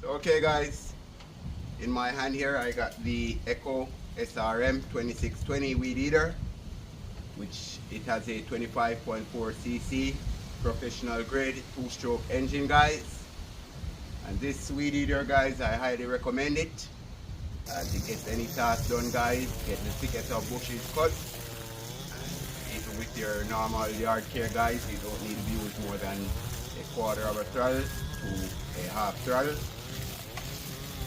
Okay guys, in my hand here I got the Echo SRM 2620 weed eater, which it has a 25.4cc professional grade 2-stroke engine guys. And this weed eater guys, I highly recommend it as it gets any task done guys, get the thickest of bushes cut. And even with your normal yard care guys, you don't need to use more than a quarter of a throttle to a half throttle.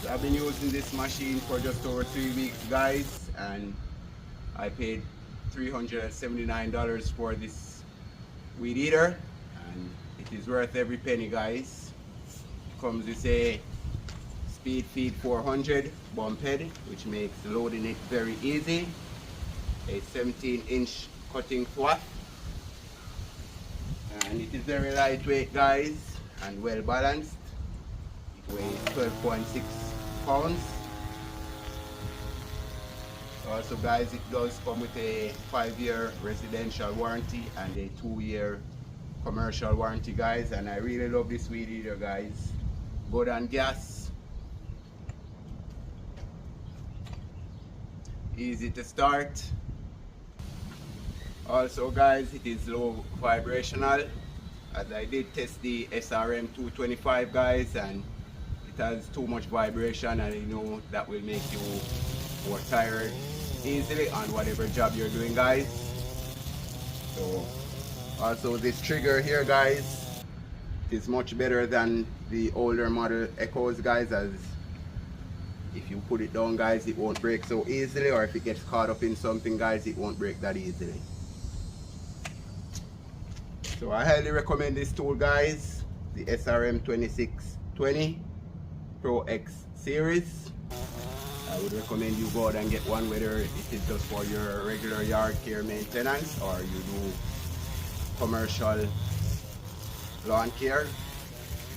So I've been using this machine for just over 3 weeks guys, and I paid $379 for this weed eater, and it is worth every penny guys. It comes with a Speed Feed 400 bump head, which makes loading it very easy, a 17-inch cutting swath, and it is very lightweight guys and well balanced. It weighs 12.6 pounds. Also guys, it does come with a 5-year residential warranty and a 2-year commercial warranty guys, and I really love this weed eater guys. Good on gas, easy to start. Also guys, it is low vibrational, as I did test the SRM 225 guys, and it has too much vibration, and you know that will make you more tired easily on whatever job you're doing guys. So also this trigger here guys is much better than the older model Echoes guys, as if you put it down guys, it won't break so easily, or if it gets caught up in something guys, it won't break that easily. So I highly recommend this tool guys, the SRM 2620 Pro X series. I would recommend you go out and get one, whether it is just for your regular yard care maintenance or you do commercial lawn care.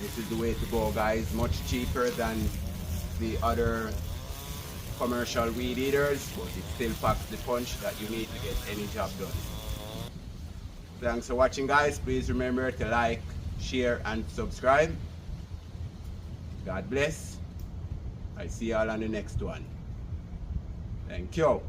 This is the way to go guys, much cheaper than the other commercial weed eaters, but it still packs the punch that you need to get any job done. Thanks for watching guys. Please remember to like, share and subscribe. God bless. I see y'all on the next one. Thank you.